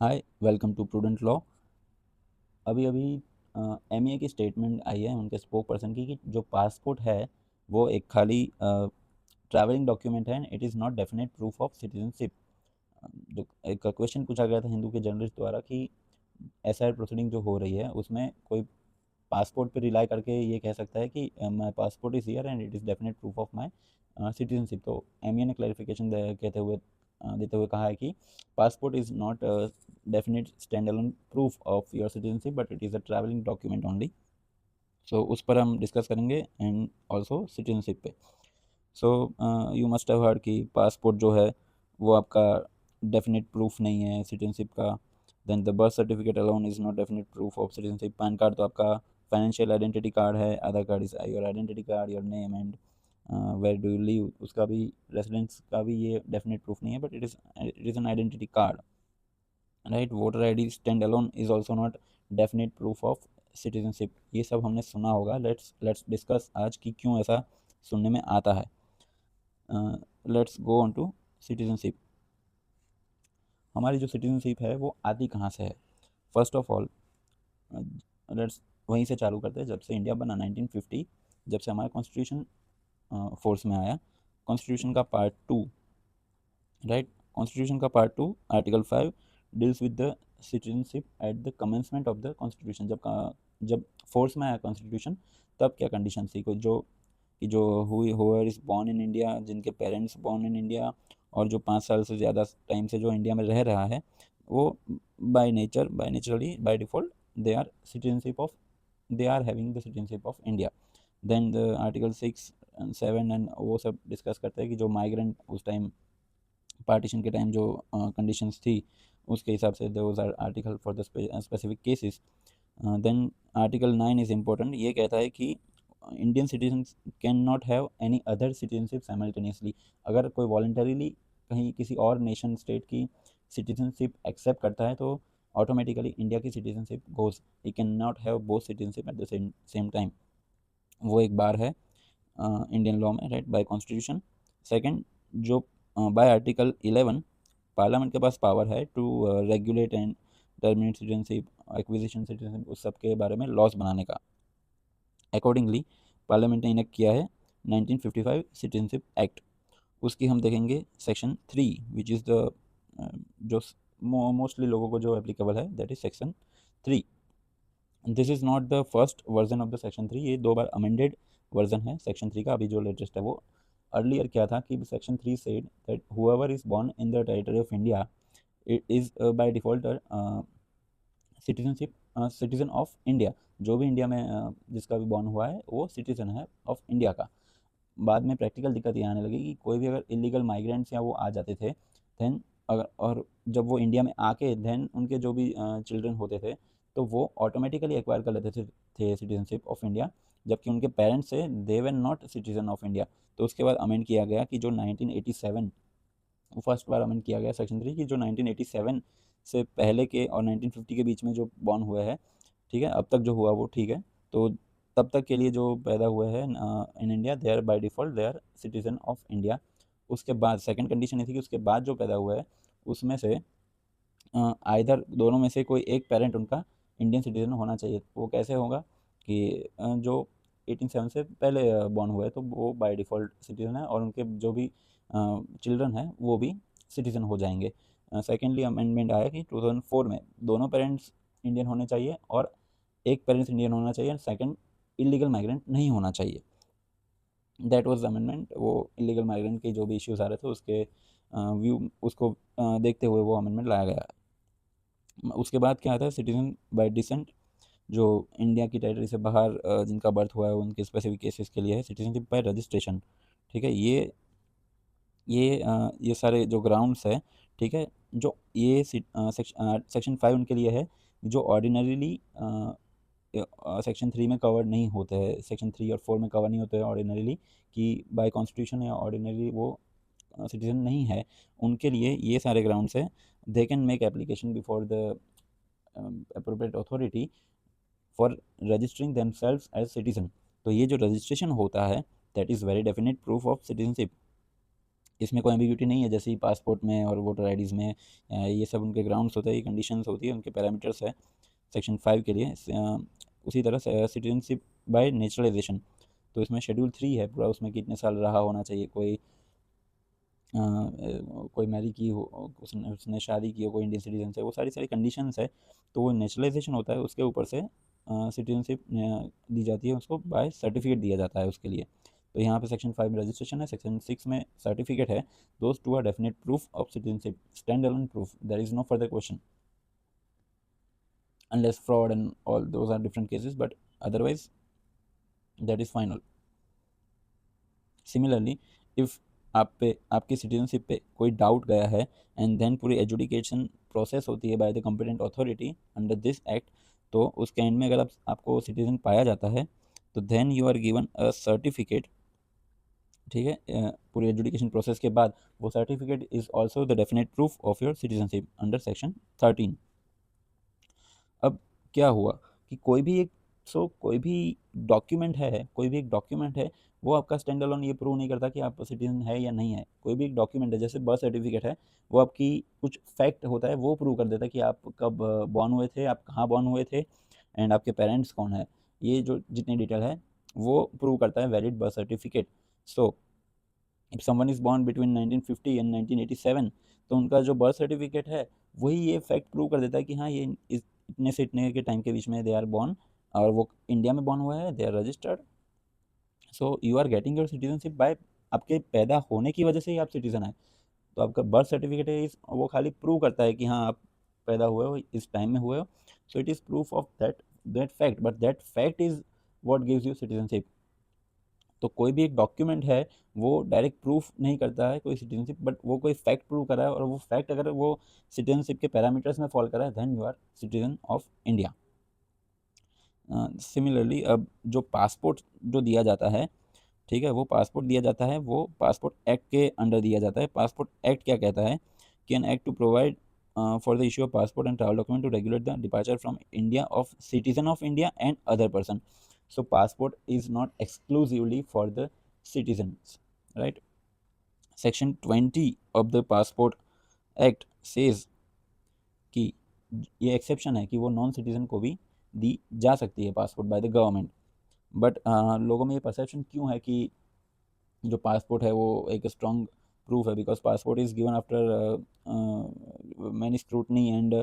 Hi, welcome to prudent law. अभी अभी MEA की स्टेटमेंट आई है उनके स्पोक पर्सन की कि जो पासपोर्ट है वो एक खाली ट्रैवलिंग डॉक्यूमेंट है, it is not definite proof of citizenship. जो एक क्वेश्चन पूछा गया था हिंदू के जर्नलिस्ट द्वारा कि एसआर प्रोसीडिंग जो हो रही है उसमें कोई पासपोर्ट पे रिलाई करके ये कह सकता है कि my passport is here and it is definite proof of my citizenship. तो एमईए ने क्लैरिफिकेशन कहते हुए देते हुए कहा है कि passport is not definite stand alone proof of your citizenship but it is a travelling document only. So उस पर हम डिस्कस करेंगे एंड ऑल्सो सिटीजनशिप पे। So you must have heard कि पासपोर्ट जो है वो आपका डेफिनेट प्रूफ नहीं है सिटीजनशिप का। Then the birth certificate alone is not definite proof of citizenship. PAN card तो आपका फाइनेंशियल आइडेंटिटी कार्ड है, Aadhaar card is your identity card, your name and where do you live, उसका भी residence का भी ये डेफिनेट प्रूफ नहीं है but it is an identity card, right. Voter ID stand alone is also not definite proof of citizenship. ये सब हमने सुना होगा। लेट्स डिस्कस आज कि क्यों ऐसा सुनने में आता है। Let's go on to citizenship. हमारी जो सिटीजनशिप है वो आती कहाँ से है? फर्स्ट ऑफ ऑल लेट्स वहीं से चालू करते हैं जब से इंडिया बना 1950, जब से हमारा कॉन्स्टिट्यूशन फोर्स में आया। कॉन्स्टिट्यूशन का पार्ट टू, राइट, कॉन्स्टिट्यूशन का part two article 5 deals with the citizenship at the commencement of the constitution. जब फोर्स में आया कॉन्स्टिट्यूशन तब क्या कंडीशन थी, कोई जो कि जो हुई हुअर इज़ बॉर्न इन इंडिया, जिनके पेरेंट्स बॉर्न इन इंडिया और जो 5 साल से ज़्यादा टाइम से जो इंडिया में रह रहा है वो by naturally by default they are citizenship of they are having the citizenship of India. Then the article 6 and 7 and वो सब डिस्कस करते हैं कि जो माइग्रेंट उस टाइम पार्टीशन के टाइम जो कंडीशंस थी उसके हिसाब से those are article for the specific cases. Then article 9 is important. ये कहता है कि Indian citizen can not have any other citizenship simultaneously. अगर कोई वॉल्टरीली कहीं किसी और नेशन स्टेट की सिटीजनशिप एक्सेप्ट करता है तो ऑटोमेटिकली इंडिया की citizenship goes, he can not have both citizenship at the same time. वो एक बार है इंडियन लॉ में, राइट, बाय कॉन्स्टिट्यूशन। सेकंड, जो बाय आर्टिकल 11 पार्लियामेंट के पास पावर है to regulate and terminate citizenship, acquisition citizenship, उस सब के बारे में लॉज बनाने का। अकॉर्डिंगली पार्लियामेंट ने इनेक्ट किया है 1955 सिटीजनशिप एक्ट। उसकी हम देखेंगे सेक्शन 3 विच इज़ द जो मोस्टली लोगों को जो एप्लीकेबल है, that is section 3। This is not the first version of the section 3, ये 2 बार अमेंडेड वर्जन है सेक्शन 3 का। अभी जो लेटेस्ट है वो अर्लियर क्या था कि section 3 said that whoever is born in the territory of India it is by default citizenship citizen of India. जो भी इंडिया में जिसका भी बॉर्न हुआ है वो सिटीजन है ऑफ इंडिया का। बाद में प्रैक्टिकल दिक्कत ये आने लगी कि कोई भी अगर इलीगल माइग्रेंट्स या वो आ जाते थे देन अगर और जब वो इंडिया में आके देन उनके जो भी चिल्ड्रन होते थे तो वो ऑटोमेटिकली एक्वायर कर लेते थे सिटीजनशिप ऑफ इंडिया, जबकि उनके पेरेंट्स से they were not citizen of India. तो उसके बाद अमेंड किया गया कि जो 1987, वो फर्स्ट बार अमेंड किया गया सेक्शन 3 की जो 1987 से पहले के और 1950 के बीच में जो बॉर्न हुए हैं, ठीक है, अब तक जो हुआ वो ठीक है। तो तब तक के लिए जो पैदा हुए हैं in India they are by default they are citizen of India. उसके बाद सेकंड कंडीशन ये थी कि उसके बाद जो पैदा हुआ है उसमें से आइदर दोनों में से कोई एक पेरेंट उनका इंडियन सिटीजन होना चाहिए। वो कैसे होगा कि जो 1887 से पहले बॉर्न हुए तो वो बाय डिफ़ॉल्ट सिटीजन है और उनके जो भी चिल्ड्रन हैं वो भी सिटीजन हो जाएंगे। सेकेंडली अमेंडमेंट आया कि 2004 में दोनों पेरेंट्स इंडियन होने चाहिए और एक पेरेंट्स इंडियन होना चाहिए, सेकंड इलीगल माइग्रेंट नहीं होना चाहिए। That was amendment. वो इलीगल माइग्रेंट के जो भी इश्यूज आ रहे थे उसके व्यू उसको देखते हुए वो अमेंडमेंट लाया गया। उसके बाद क्या आता है, सिटीजन बाय डिसेंट। जो इंडिया की टेरिटरी से बाहर जिनका बर्थ हुआ है उनके स्पेसिफिक केसेस के लिए है सिटीजनशिप बाय रजिस्ट्रेशन। ठीक है, ये सारे जो ग्राउंड्स है, ठीक है, जो ये सेक्शन 5 उनके लिए है जो ऑर्डिनरीली सेक्शन 3 में कवर नहीं होते हैं, सेक्शन 3 और 4 में कवर नहीं होते हैं ऑर्डिनरीली, कि बाय कॉन्स्टिट्यूशन या ऑर्डिनरी वो सिटीजन नहीं है। उनके लिए ये सारे ग्राउंड्स है। They can make application before the appropriate authority for registering themselves as citizen. तो ये जो रजिस्ट्रेशन होता है that is very definite proof of citizenship. इसमें कोई एम्बिग्यूटी नहीं है, जैसे ही पासपोर्ट में और वोटर आईडीज़ में ये सब उनके ग्राउंड्स होते हैं, ये कंडीशंस होती है, उनके पैरामीटर्स है सेक्शन 5 के लिए। उसी तरह से सिटीजनशिप बाय नेचुरलाइजेशन, तो इसमें शेड्यूल 3 है पूरा, उसमें कितने साल रहा होना चाहिए, कोई मैरी की हो, उसने उसने शादी की हो कोई इंडियन सिटीजन से, वो सारी सारी कंडीशंस है। तो वो नेचुरलाइजेशन होता है, उसके ऊपर से सिटीजनशिप दी जाती है, उसको बाय सर्टिफिकेट दिया जाता है उसके लिए। तो यहाँ पे सेक्शन 5 में रजिस्ट्रेशन है, सेक्शन 6 में सर्टिफिकेट है। Those two are definite proof of citizenship, stand alone proof, there is no further question unless fraud and all those are different cases, but otherwise that is final. Similarly, if आप पे आपकी citizenship पे कोई doubt गया है and then पूरी adjudication process होती है by the competent authority under this act, तो उसके एंड में अगर आपको सिटीजन पाया जाता है तो then you are given a certificate, ठीक है, पूरी एजुडिकेशन प्रोसेस के बाद वो certificate is also the definite proof of your citizenship under section 13। अब क्या हुआ कि कोई भी डॉक्यूमेंट है, कोई भी एक डॉक्यूमेंट है, वो आपका स्टैंड अलोन ये प्रूव नहीं करता कि आप सिटीजन है या नहीं है। कोई भी एक डॉक्यूमेंट है, जैसे बर्थ सर्टिफिकेट है, वो आपकी कुछ फैक्ट होता है, वो प्रूव कर देता है कि आप कब बॉर्न हुए थे, आप कहाँ बॉर्न हुए थे, एंड आपके पेरेंट्स कौन है, ये जो जितनी डिटेल है वो प्रूव करता है valid birth certificate. So if someone is born between 1950 and 1987, तो उनका जो बर्थ सर्टिफिकेट है वही ये फैक्ट प्रूव कर देता है कि हाँ ये इतने से इतने के टाइम के बीच में दे आर बॉर्न, और वो इंडिया में बॉर्न हुआ है, they are registered. So you are getting your citizenship by, आपके पैदा होने की वजह से ही आप सिटीजन है। तो आपका बर्थ सर्टिफिकेट है वो खाली प्रूव करता है कि हाँ आप पैदा हुए हो, इस टाइम में हुए हो। So it is proof of that fact, but that fact is what gives you citizenship. तो कोई भी एक डॉक्यूमेंट है वो डायरेक्ट प्रूफ नहीं करता है कोई सिटीजनशिप, बट वो कोई फैक्ट प्रूव कर रहा है, और वो फैक्ट अगर वो सिटीजनशिप के पैरामीटर्स में फॉल कर रहा है, then you are citizen of India. Similarly अब जो पासपोर्ट जो दिया जाता है, ठीक है, वो पासपोर्ट दिया जाता है, वो पासपोर्ट एक्ट के अंडर दिया जाता है। पासपोर्ट एक्ट क्या कहता है कि an act to provide for the issue of passport and travel document to regulate the departure from India of citizen of India and other person. So passport is not exclusively for the citizens, right? Section 20 of the passport act says कि ये exception है कि वो non citizen को भी दी जा सकती है passport bye the government. But लोगों में ये परसेप्शन क्यों है कि जो पासपोर्ट है वो एक स्ट्रॉन्ग प्रूफ है, because passport is given after many scrutiny and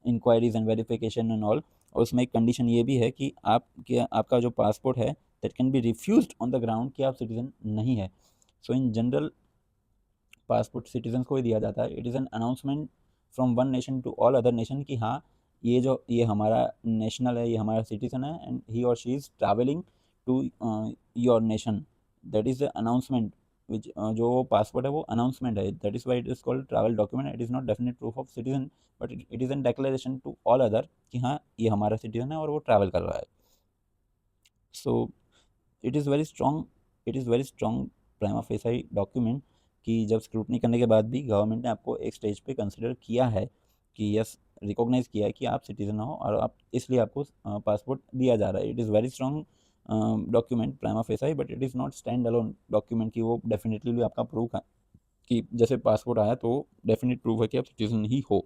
inquiries and verification and all. और उसमें एक कंडीशन ये भी है कि आपका जो पासपोर्ट है that can be refused on the ground कि आप सिटीजन नहीं है। So in general passport citizen को ही दिया जाता है। It is an announcement from one nation to all other nation कि हाँ ये हमारा नेशनल है, ये हमारा सिटीजन है, एंड ही और she is travelling to your nation. That is the announcement which जो पासपोर्ट है वो अनाउंसमेंट है, that is why it is called travel document. It is not definite proof of citizen, but it is an declaration to all other कि हाँ ये हमारा citizen है और वो ट्रैवल कर रहा है। So it is very strong, it is very strong prima facie document कि जब स्क्रूटनी करने के बाद भी गवर्नमेंट ने आपको एक स्टेज पे कंसिडर किया है कि यस रिकॉग्नाइज किया है कि आप सिटीजन हो, और आप इसलिए आपको पासपोर्ट दिया जा रहा है। It is very strong document prima facie, but it is not stand alone document कि वो डेफिनेटली भी आपका प्रूफ है कि जैसे पासपोर्ट आया तो डेफिनेट प्रूफ है कि आप सिटीजन ही हो।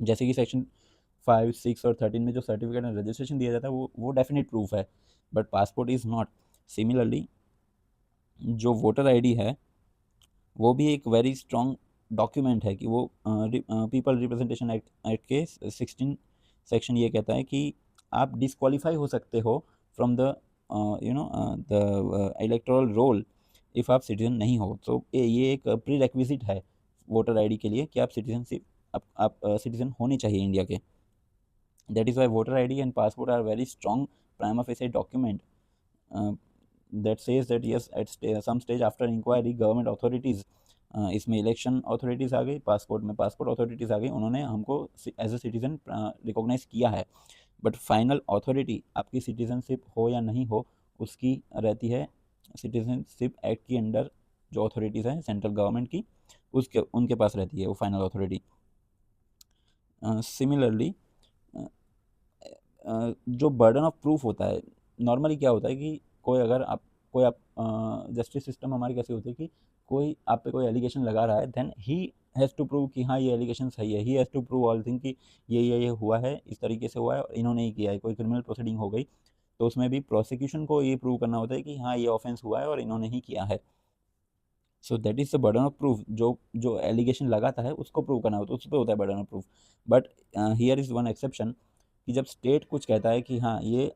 जैसे कि सेक्शन 5, 6 और 13 में जो सर्टिफिकेट एंड रजिस्ट्रेशन दिया जाता है वो डेफिनेट प्रूफ है, but passport is not. Similarly जो वोटर आईडी है वो भी एक वेरी स्ट्रॉन्ग डॉक्यूमेंट है कि वो पीपल रिप्रेजेंटेशन एक्ट के 16 सेक्शन ये कहता है कि आप डिस्क्वालीफाई हो सकते हो from the the electoral roll if आप सिटीजन नहीं हो। तो ये एक प्री रेक्विजिट है वोटर आईडी के लिए कि आप सिटीजनशिप आप सिटीजन होने चाहिए इंडिया के। That is why voter ID and passport are very strong prima facie document that says that yes at some stage after inquiry government authorities, इसमें इलेक्शन अथॉरिटीज़ आ गई, पासपोर्ट में पासपोर्ट अथॉरिटीज़ आ गई, उन्होंने हमको as a citizen recognise किया है। But final authority आपकी citizenship हो या नहीं हो उसकी रहती है सिटीजनशिप एक्ट के अंडर जो अथॉरिटीज़ हैं सेंट्रल गवर्नमेंट की, उसके उनके पास रहती है वो फाइनल अथॉरिटी। सिमिलरली जो बर्डन ऑफ प्रूफ होता है, नॉर्मली क्या होता है कि कोई आप जस्टिस सिस्टम हमारी कैसी होती है कि कोई आप पे कोई एलिगेशन लगा रहा है, then he has to prove कि हाँ ये एलिगेशन सही है, he has to prove all thing कि ये हुआ है, इस तरीके से हुआ है और इन्होंने ही किया है। कोई क्रिमिनल प्रोसीडिंग हो गई तो उसमें भी प्रोसिक्यूशन को ये प्रूव करना होता है कि हाँ ये ऑफेंस हुआ है और इन्होंने ही किया है। So that is the burden of proof. जो जो एलिगेशन लगाता है उसको प्रूव करना होता है, उस पर होता है burden of proof. But here is one exception कि जब स्टेट कुछ कहता है कि हाँ ये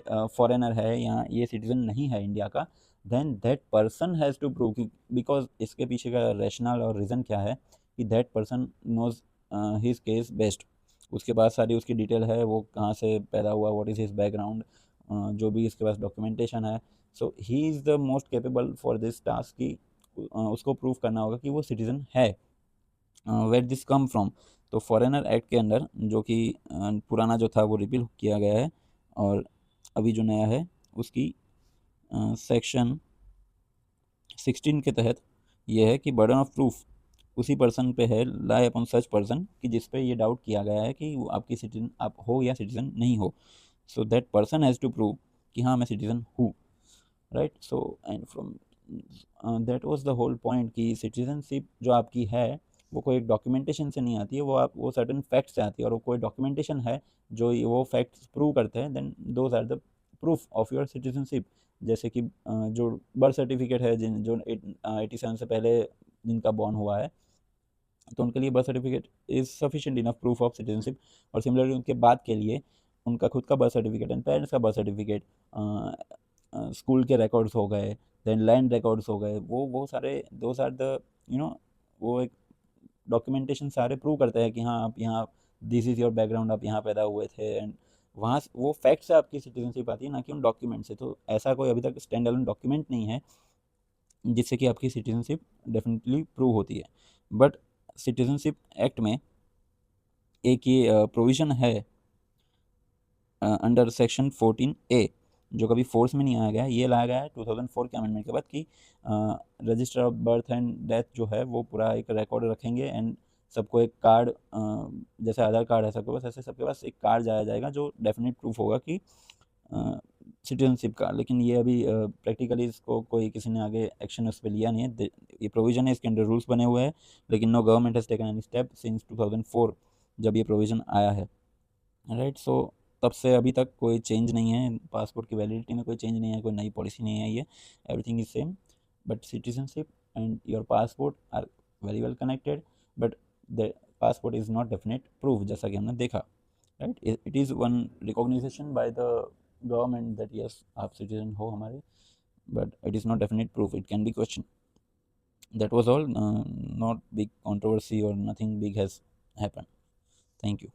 फॉरेनर है या ये सिटीजन नहीं है इंडिया का, then that person has to prove, because इसके पीछे का रैशनल और रीज़न क्या है कि that person knows his case best. उसके पास सारी उसकी डिटेल है, वो कहाँ से पैदा हुआ, व्हाट इज़ हिज बैकग्राउंड, जो भी इसके पास डॉक्यूमेंटेशन है। So he is the most capable for this task कि उसको प्रूव करना होगा कि वो सिटीज़न है। वेयर दिस कम फ्रॉम, तो फॉरेनर एक्ट के अंदर जो कि पुराना जो था वो रिपील किया गया है और अभी जो नया है उसकी सेक्शन 16 के तहत ये है कि बर्डन ऑफ प्रूफ उसी पर्सन पे है, लाई अपॉन सच पर्सन, कि जिस पे ये डाउट किया गया है कि वो आपकी सिटीजन आप हो या सिटीजन नहीं हो। So that person has to prove कि हाँ मैं सिटीजन हूँ, right. So and from that was the whole point कि सिटीजनशिप जो आपकी है वो कोई डॉक्यूमेंटेशन से नहीं आती है, वो सर्टेन फैक्ट से आती है, और वो कोई डॉक्यूमेंटेशन है जो वो फैक्ट्स प्रूव करते हैं, then those are the proof of your citizenship. जैसे कि जो बर्थ सर्टिफिकेट है, जिन जो 87 से पहले जिनका बॉर्न हुआ है, तो उनके लिए birth certificate is sufficient enough proof of citizenship. और सिमिलरली उनके बाद के लिए उनका खुद का बर्थ सर्टिफिकेट एंड पेरेंट्स का बर्थ सर्टिफिकेट, स्कूल के रिकॉर्ड्स हो गए, देन लैंड रिकॉर्ड्स हो गए, वो सारे those are the you know वो एक डॉक्यूमेंटेशन सारे प्रूव करते हैं कि हाँ आप यहाँ, दिस इज़ योर बैकग्राउंड, आप यहाँ पैदा हुए थे, एंड वहाँ वो फैक्ट से आपकी सिटीजनशिप आती है, ना कि उन डॉक्यूमेंट से। तो ऐसा कोई अभी तक स्टैंड अलोन डॉक्यूमेंट नहीं है जिससे कि आपकी सिटीजनशिप डेफिनेटली प्रूव होती है। बट सिटीजनशिप एक्ट में एक ये प्रोविज़न है अंडर सेक्शन 14A, जो कभी फोर्स में नहीं आया गया, ये लाया गया है 2004 के अमेंडमेंट के बाद कि register of birth and death जो है वो पूरा एक रिकॉर्ड रखेंगे, एंड सबको एक कार्ड, जैसे आधार कार्ड है सबके पास, ऐसे सबके पास एक कार्ड जाया जाएगा जो डेफिनेट प्रूफ होगा कि सिटीजनशिप का। लेकिन ये अभी प्रैक्टिकली इसको कोई किसी ने आगे एक्शन उस पर लिया नहीं है। ये प्रोविज़न है, इसके अंडर रूल्स बने हुए हैं, लेकिन no government has taken any step since 2004 जब ये प्रोविज़न आया है, राइट। सो तब से अभी तक कोई चेंज नहीं है, पासपोर्ट की वैलिडिटी में कोई चेंज नहीं है, कोई नई पॉलिसी नहीं आई है, everything is same. But citizenship and your passport are very well connected, but the passport is not definite proof, जैसा कि हमने देखा, right. It is one recognisation by the government that yes आप सिटीजन हो हमारे, but it is not definite proof, it can be questioned. That was all, not big controversy or nothing big has happened. Thank you.